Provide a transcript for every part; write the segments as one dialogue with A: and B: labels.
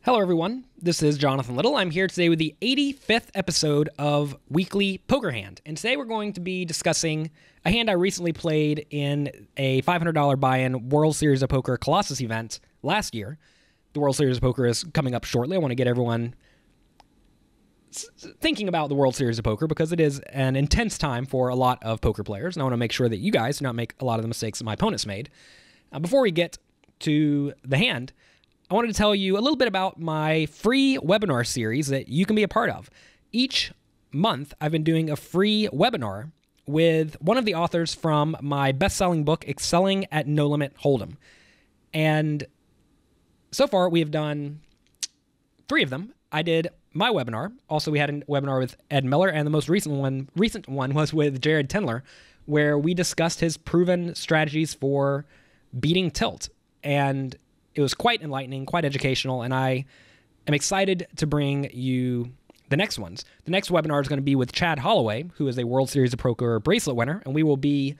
A: Hello, everyone. This is Jonathan Little. I'm here today with the 85th episode of Weekly Poker Hand. And today we're going to be discussing a hand I recently played in a $500 buy-in World Series of Poker Colossus event last year. The World Series of Poker is coming up shortly. I want to get everyone thinking about the World Series of Poker because it is an intense time for a lot of poker players. And I want to make sure that you guys do not make a lot of the mistakes that my opponents made. Before we get to the hand, I wanted to tell you a little bit about my free webinar series that you can be a part of. Each month, I've been doing a free webinar with one of the authors from my best-selling book, Excelling at No Limit Hold'em. And so far, we have done 3 of them. I did my webinar. Also, we had a webinar with Ed Miller, and the most recent one was with Jared Tendler, where we discussed his proven strategies for beating tilt. And it was quite enlightening, quite educational, and I am excited to bring you the next ones. The next webinar is going to be with Chad Holloway, who is a World Series of Poker bracelet winner, and we will be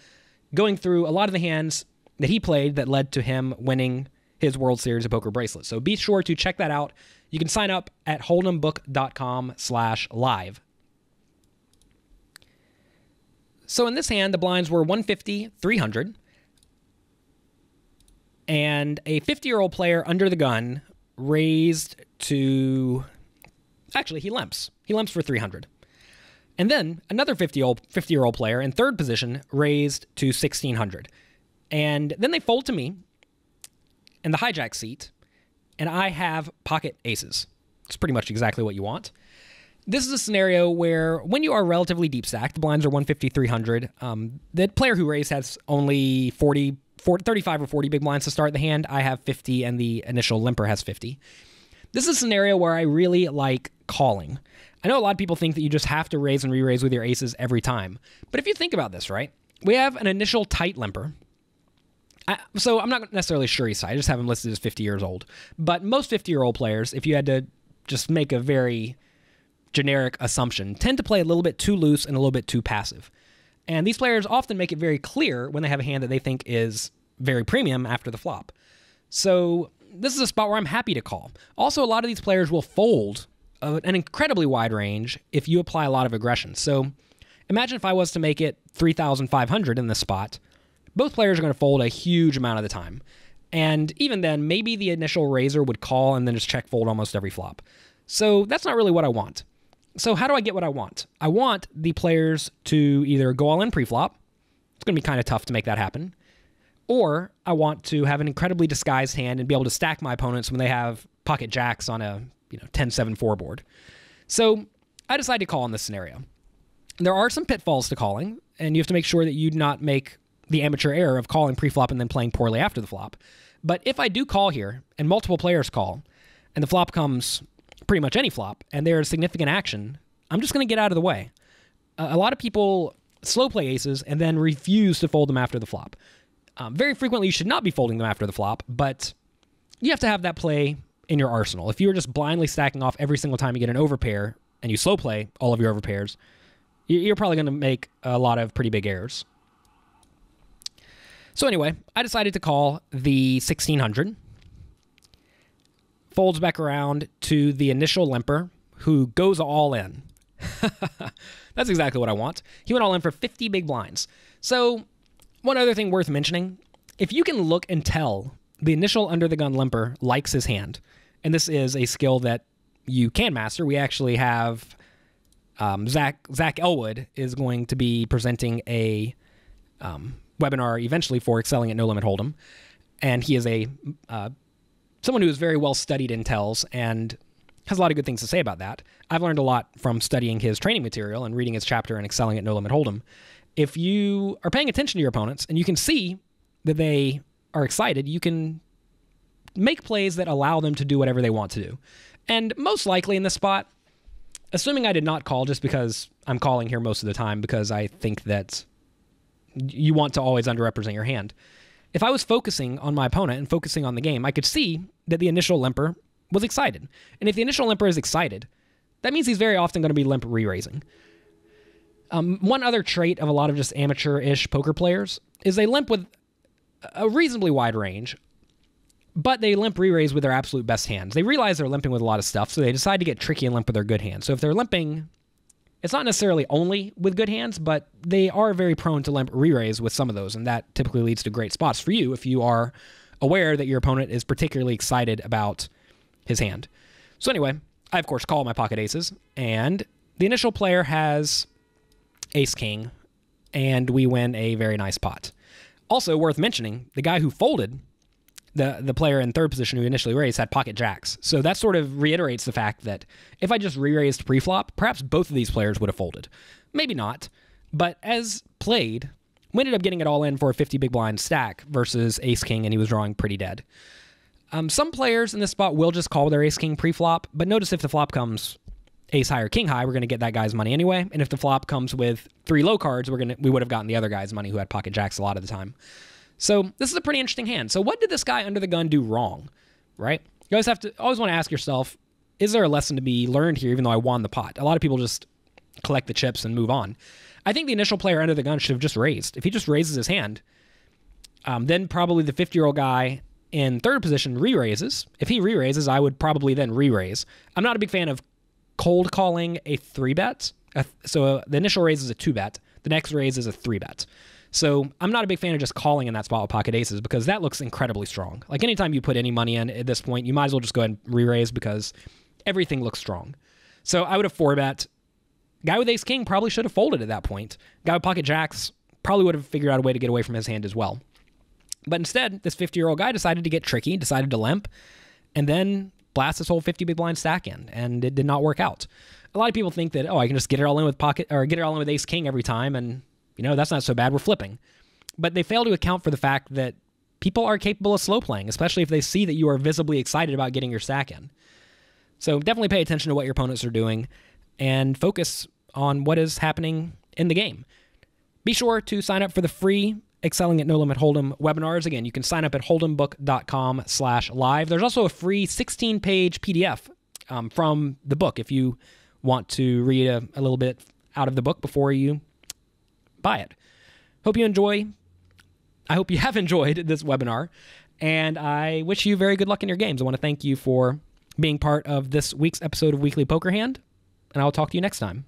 A: going through a lot of the hands that he played that led to him winning his World Series of Poker bracelet. So be sure to check that out. You can sign up at holdembook.com/live. So in this hand, the blinds were 150, 300. And a 50-year-old player under the gun raised to... Actually, he limps. He limps for 300. And then another 50-year-old player in third position raised to 1,600. And then they fold to me in the hijack seat, and I have pocket aces. It's pretty much exactly what you want. This is a scenario where when you are relatively deep stacked, the blinds are 150, 300. The player who raised has only 35 or 40 big blinds to start the hand. I have 50, and the initial limper has 50. This is a scenario where I really like calling. I know a lot of people think that you just have to raise and re-raise with your aces every time. But if you think about this, right? We have an initial tight limper. So I'm not necessarily sure he's tight. I just have him listed as 50 years old. But most 50-year-old players, if you had to just make a very generic assumption, tend to play a little bit too loose and a little bit too passive. And these players often make it very clear when they have a hand that they think is very premium after the flop. So this is a spot where I'm happy to call. Also, a lot of these players will fold an incredibly wide range if you apply a lot of aggression. So imagine if I was to make it 3,500 in this spot. Both players are going to fold a huge amount of the time. And even then, maybe the initial raiser would call and then just check fold almost every flop. So that's not really what I want. So how do I get what I want? I want the players to either go all in pre-flop. It's going to be kind of tough to make that happen. Or I want to have an incredibly disguised hand and be able to stack my opponents when they have pocket jacks on a 10-7-4 board. So I decided to call in this scenario. There are some pitfalls to calling, and you have to make sure that you do not make the amateur error of calling pre-flop and then playing poorly after the flop. But if I do call here, and multiple players call, and the flop comes pretty much any flop, and there's significant action, I'm just going to get out of the way. A lot of people slow play aces and then refuse to fold them after the flop. Very frequently, you should not be folding them after the flop, but you have to have that play in your arsenal. If you're just blindly stacking off every single time you get an overpair and you slow play all of your overpairs, you're probably going to make a lot of pretty big errors. So anyway, I decided to call the 1,600. Folds back around to the initial limper, who goes all in. That's exactly what I want. He went all in for 50 big blinds. So one other thing worth mentioning, if you can look and tell the initial under-the-gun limper likes his hand, and this is a skill that you can master. We actually have Zach Elwood is going to be presenting a webinar eventually for Excelling at No Limit Hold'em, and he is someone who is very well studied in tells and has a lot of good things to say about that. I've learned a lot from studying his training material and reading his chapter in Excelling at No Limit Hold'em. If you are paying attention to your opponents and you can see that they are excited, you can make plays that allow them to do whatever they want to do. And most likely in this spot, assuming I did not call just because I'm calling here most of the time because I think that you want to always underrepresent your hand. If I was focusing on my opponent and focusing on the game, I could see that the initial limper was excited. And if the initial limper is excited, that means he's very often going to be limp re-raising. One other trait of a lot of just amateur-ish poker players is they limp with a reasonably wide range. but they limp re-raise with their absolute best hands. They realize they're limping with a lot of stuff, so they decide to get tricky and limp with their good hands. So if they're limping, it's not necessarily only with good hands, but they are very prone to limp re-raise with some of those, and that typically leads to great spots for you if you are aware that your opponent is particularly excited about his hand. So anyway, I of course call my pocket aces, and the initial player has ace king, and we win a very nice pot. Also worth mentioning, the guy who folded, the player in third position who initially raised, had pocket jacks. So that sort of reiterates the fact that if I just re-raised pre-flop, perhaps both of these players would have folded. Maybe not, but as played, we ended up getting it all in for a 50 big blind stack versus ace king, and he was drawing pretty dead. Some players in this spot will just call their ace king pre-flop, but notice if the flop comes ace high or king high, we're going to get that guy's money anyway. And if the flop comes with 3 low cards, we would have gotten the other guy's money who had pocket jacks a lot of the time. So this is a pretty interesting hand. So what did this guy under the gun do wrong, right? You always want to ask yourself, is there a lesson to be learned here even though I won the pot? A lot of people just collect the chips and move on. I think the initial player under the gun should have just raised. If he just raises his hand, then probably the 50-year-old guy in third position re-raises. If he re-raises, I would probably then re-raise. I'm not a big fan of cold calling a 3-bet. So the initial raise is a 2-bet. The next raise is a 3-bet. So I'm not a big fan of just calling in that spot with pocket aces because that looks incredibly strong. Like anytime you put any money in at this point, you might as well just go ahead and re-raise because everything looks strong. So I would have 4-bet. Guy with ace king probably should have folded at that point. Guy with pocket jacks probably would have figured out a way to get away from his hand as well. But instead, this 50-year-old guy decided to get tricky, decided to limp, and then blast this whole 50 big blind stack in, and it did not work out. A lot of people think that, oh, I can just get it all in with get it all in with ace king every time, and that's not so bad. We're flipping. But they fail to account for the fact that people are capable of slow playing, especially if they see that you are visibly excited about getting your stack in. So definitely pay attention to what your opponents are doing and focus on what is happening in the game. Be sure to sign up for the free Excelling at No Limit Hold'em webinars. Again, you can sign up at hold'embook.com/live. There's also a free 16-page PDF from the book if you want to read a little bit out of the book before you buy it. I hope you have enjoyed this webinar, and I wish you very good luck in your games. I want to thank you for being part of this week's episode of Weekly Poker Hand, and I'll talk to you next time.